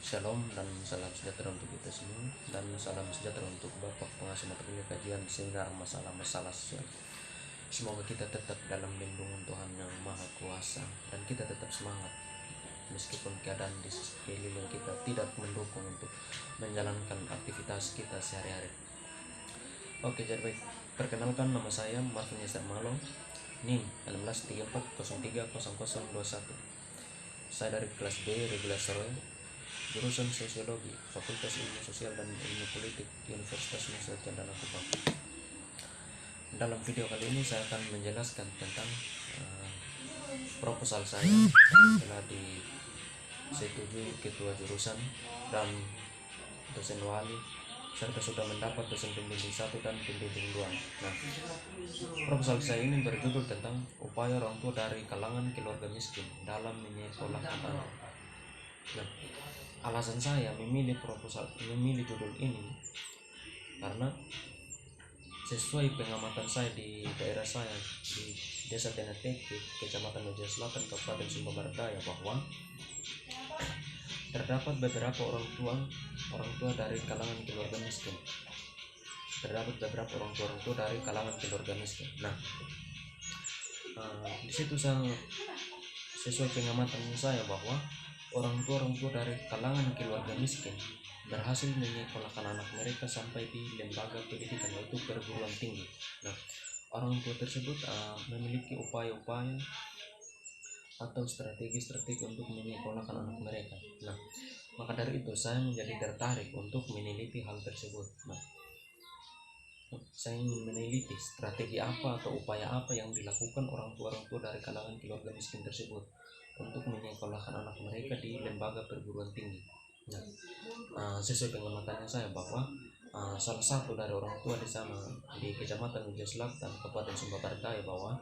Shalom dan salam sejahtera untuk kita semua, dan salam sejahtera untuk Bapak pengasuh mata kuliah kajian seminar masalah-masalah sosial. Semoga kita tetap dalam lindungan Tuhan yang Maha Kuasa dan kita tetap semangat meskipun keadaan di sekeliling kita tidak mendukung untuk menjalankan aktivitas kita sehari-hari. Oke, jadi baik, perkenalkan, nama saya Marvin Yasar Malo, NIM 1634030021. Saya dari kelas B Regular Soroy, jurusan Sosiologi, Fakultas Ilmu Sosial dan Ilmu Politik, Universitas Nusa Cendana Kupang. Dalam video kali ini saya akan menjelaskan tentang proposal saya yang telah disetujui ketua jurusan dan dosen wali, serta sudah mendapat dosen pembimbing 1 dan pembimbing 2. Nah, proposal saya ini berjudul tentang upaya orang tua dari kalangan keluarga miskin dalam menyekolahkan anak. Nah, alasan saya memilih judul ini karena sesuai pengamatan saya di daerah saya di Desa Tenateke, Kecamatan Meja Selatan, Kabupaten Sumba Barat Daya, bahwa terdapat beberapa orang tua dari kalangan keluarga miskin. Nah, di situ sesuai pengamatan saya bahwa orang tua dari kalangan keluarga miskin berhasil menyekolahkan anak mereka sampai di lembaga pendidikan, yaitu perguruan tinggi. Nah, orang tua tersebut memiliki upaya-upaya atau strategi-strategi untuk menyekolahkan anak mereka. Nah, maka dari itu saya menjadi tertarik untuk meneliti hal tersebut. Nah, saya ingin meneliti strategi apa atau upaya apa yang dilakukan orang tua dari kalangan keluarga miskin tersebut untuk menyekolahkan anak mereka di lembaga perguruan tinggi. Nah, sesuai pengamatannya saya bahwa salah satu dari orang tua di sana di Kecamatan Meja Selatan, Kabupaten Sumba Barat Daya, bahwa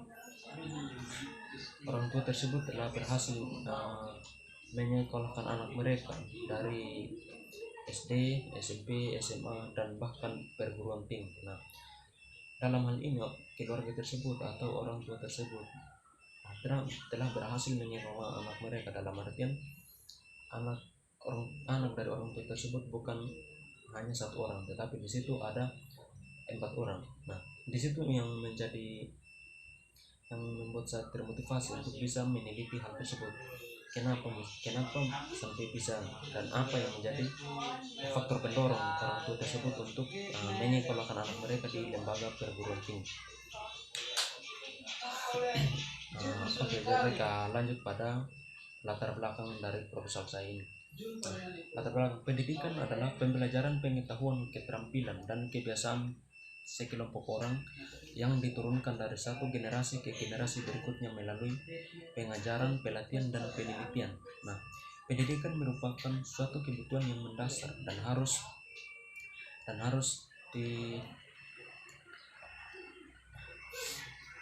orang tua tersebut telah berhasil menyekolahkan anak mereka dari SD, SMP, SMA, dan bahkan perguruan tinggi. Nah, dalam hal ini keluarga tersebut atau orang tua tersebut telah berhasil menyekolahkan anak mereka, dalam artian anak dari orang tua tersebut bukan hanya 1 orang, tetapi di situ ada 4 orang. Nah, di situ yang membuat saya termotivasi untuk bisa meneliti hal tersebut. Kenapa sampai bisa, dan apa yang menjadi faktor pendorong orang tua tersebut untuk menyekolahkan anak mereka di lembaga perguruan tinggi. Oke, jadi kita lanjut pada latar belakang dari proposal saya ini. Latar belakang pendidikan adalah pembelajaran, pengetahuan, keterampilan, dan kebiasaan sekelompok orang yang diturunkan dari satu generasi ke generasi berikutnya melalui pengajaran, pelatihan, dan penelitian. Nah, pendidikan merupakan suatu kebutuhan yang mendasar dan harus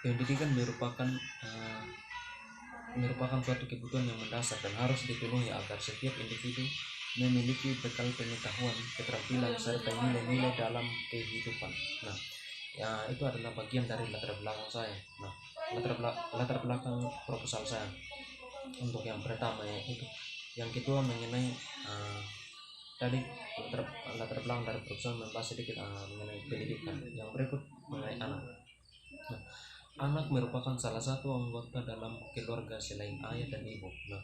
pendidikan merupakan suatu kebutuhan yang mendasar dan harus dipenuhi agar setiap individu memiliki bekal pengetahuan, keterampilan, serta nilai-nilai dalam kehidupan. Nah, itu adalah bagian dari latar belakang saya. Nah, latar belakang proposal saya untuk yang pertama itu, yang kedua mengenai tadi latar belakang dari proposal membahas sedikit mengenai pendidikan. Yang berikut mengenai anak. Nah, anak merupakan salah satu anggota dalam keluarga selain ayah dan ibu. Nah,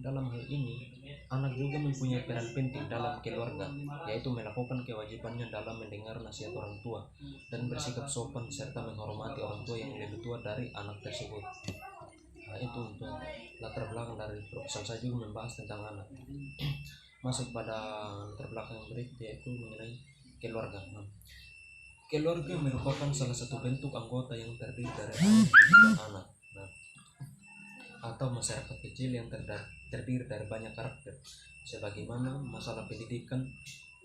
dalam hal ini anak juga mempunyai peran penting dalam keluarga, yaitu melakukan kewajibannya dalam mendengar nasihat orang tua dan bersikap sopan serta menghormati orang tua yang lebih tua dari anak tersebut. Nah, itu untuk latar belakang dari proposal saya juga membahas tentang anak. Masuk pada latar belakang yang berikut, yaitu mengenai keluarga. Nah, keluarga merupakan salah satu bentuk anggota yang terdiri dari ayah, ibu, dan anak. Nah, atau masyarakat kecil yang terdiri dari banyak karakter. Sebagaimana masalah pendidikan,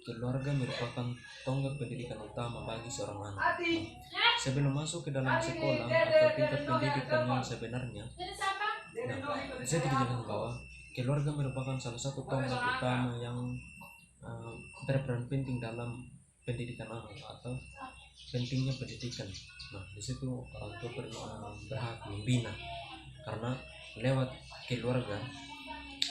keluarga merupakan tonggak pendidikan utama bagi seorang anak. Nah, sebelum masuk ke dalam sekolah atau tingkat pendidikan yang sebenarnya, saya dijelaskan bahwa keluarga merupakan salah satu tonggak utama yang berperan penting dalam pendidikan anak atau pentingnya pendidikan. Nah, di situ orang tua berhak membina, karena lewat keluarga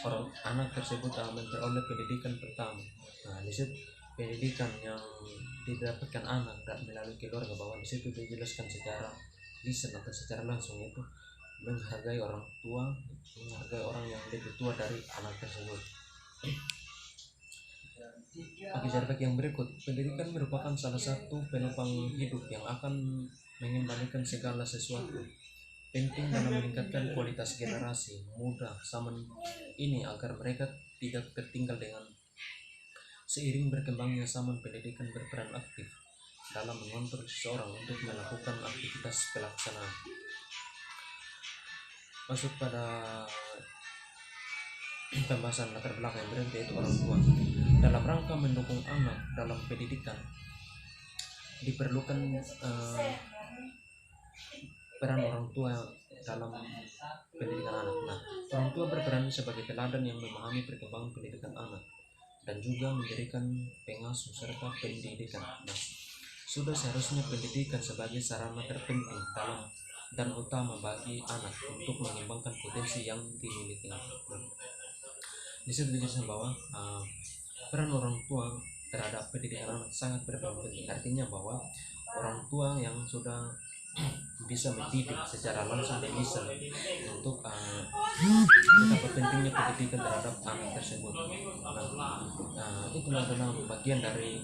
orang anak tersebut memperoleh pendidikan pertama. Nah, di situ pendidikan yang didapatkan anak melalui keluarga, bahwa di situ dijelaskan secara lisan atau secara langsung, itu menghargai orang tua, menghargai orang yang lebih tua dari anak tersebut. Bagi jarak yang berikut, pendidikan merupakan salah satu penopang hidup yang akan mengembalikan segala sesuatu. Penting dalam meningkatkan kualitas generasi muda zaman ini agar mereka tidak tertinggal dengan seiring berkembangnya zaman. Pendidikan berperan aktif dalam mengontrol seseorang untuk melakukan aktivitas pelaksanaan. Masuk pada pembahasan latar belakang yang berikut, yaitu orang tua. Dalam rangka mendukung anak dalam pendidikan, diperlukan peran orang tua dalam pendidikan anak. Nah, orang tua berperan sebagai teladan yang memahami perkembangan pendidikan anak dan juga memberikan pengasuh serta pendidikan. Nah, sudah seharusnya pendidikan sebagai sarana terpenting dalam dan utama bagi anak untuk mengembangkan potensi yang dimiliki. Nah, di situ dijelaskan bahwa peran orang tua terhadap pendidikan anak sangat berperan penting. Artinya bahwa orang tua yang sudah bisa mendidik secara langsung dan bisa untuk betapa pentingnya pendidikan terhadap anak tersebut. Itulah adalah bagian dari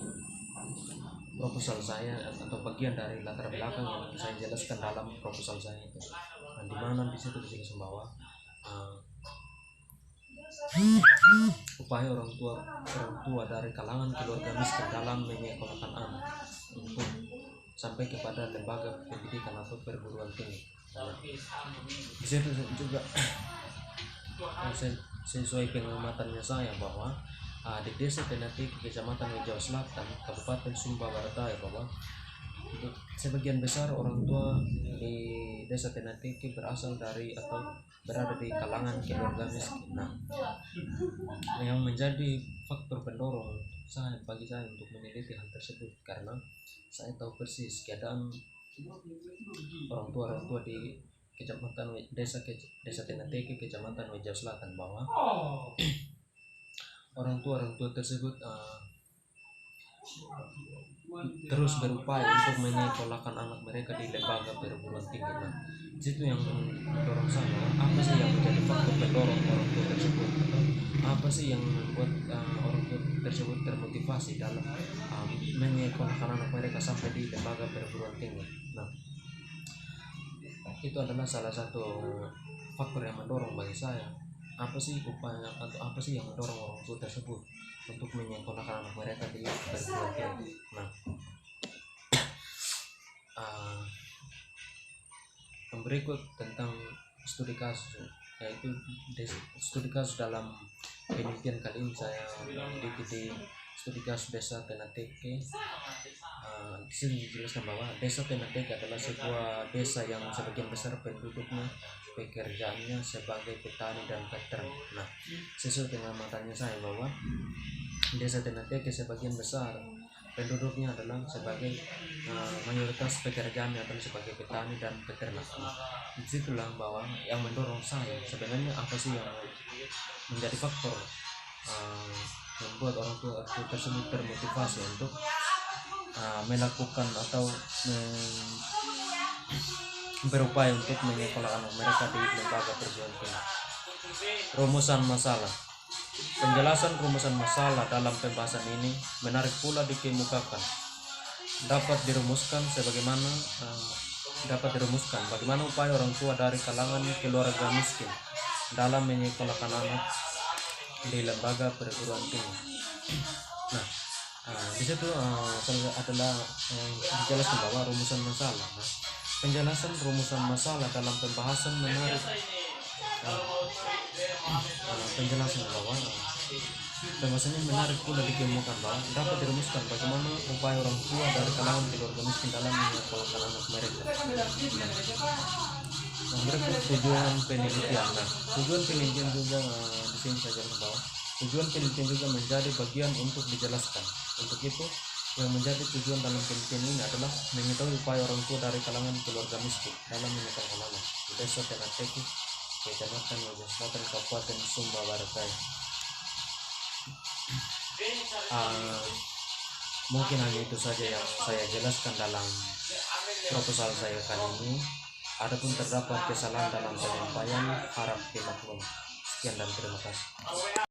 proposal saya atau bagian dari latar belakang yang saya jelaskan dalam proposal saya itu. Di mana di situ dijelaskan bahwa upaya orang tua dari kalangan keluarga miskin dalam menyekolahkan anak untuk sampai kepada lembaga pendidikan atau perguruan tinggi. Di situ juga sesuai pengamatannya saya bahwa di desa Tenateke, Kecamatan Wejau Selatan, Kabupaten Sumba Barat Daya, bahwa sebagian besar orang tua di desa Tenateke berasal dari atau berada di kalangan keluarga miskin. Nah, yang menjadi faktor pendorong bagi saya untuk meneliti hal tersebut, karena saya tahu persis keadaan orang tua di Kecamatan desa Tenateke, Kecamatan Wejau Selatan, bahwa orang tua tersebut terus berupaya untuk menyekolahkan anak mereka di lembaga perguruan tinggi. Nah, itu yang mendorong saya. Apa sih yang menjadi faktor pendorong orang tua tersebut? Apa sih yang membuat orang tua tersebut termotivasi dalam menyekolahkan anak mereka sampai di lembaga perguruan tinggi? Nah, itu adalah salah satu faktor yang mendorong bagi saya. Apa sih upaya atau apa sih yang mendorong orang tua tersebut untuk menyekolahkan anak mereka di perguruan tinggi? Nah, yang berikut tentang studi kasus, yaitu studi kasus dalam penelitian kali ini saya meneliti di studi kasus desa Tenateke. Di sini dijelaskan bahwa desa Tenateke adalah sebuah desa yang sebagian besar penduduknya pekerjaannya sebagai petani dan peternak. Nah, sesuai dengan matanya saya bahwa desa Tenateke sebagian besar penduduknya adalah sebagai mayoritas pekerjaannya adalah sebagai petani dan peternak. Nah, disitulah bahwa yang mendorong saya sebenarnya apa sih yang menjadi faktor membuat orang tua tersebut termotivasi untuk melakukan atau berupaya untuk menyekolahkan anak mereka di lembaga perguruan tinggi. Rumusan masalah. Penjelasan rumusan masalah dalam pembahasan ini menarik pula dikemukakan. Dapat dirumuskan bagaimana upaya orang tua dari kalangan keluarga miskin dalam menyekolahkan anak di lembaga perguruan tinggi. Nah, di situ adalah dijelaskan bahwa rumusan masalah. Nah, penjelasan rumusan masalah dalam pembahasan menarik penjelasan bahwa pembahasan ini menarik pula dikemukakan bahwa dapat dirumuskan bagaimana upaya orang tua dari kalangan keluarga miskin dalam menyekolahkan anak mereka. Nah, berikut tujuan penelitian. Nah, tujuan penelitian juga di sini saya jelaskan bahwa tujuan penelitian juga menjadi bagian untuk dijelaskan. Untuk itu, yang menjadi tujuan dalam penelitian ini adalah mengetahui upaya orang tua dari kalangan keluarga miskin dalam menyekolahkan anak di desa Tenateke, Kecamatan Wajah Selatan, Kabupaten Sumba Barat Daya. Mungkin hanya itu saja yang saya jelaskan dalam proposal saya kali ini. Adapun terdapat kesalahan dalam penyampaian, harap dimaklum. Sekian dan terima kasih.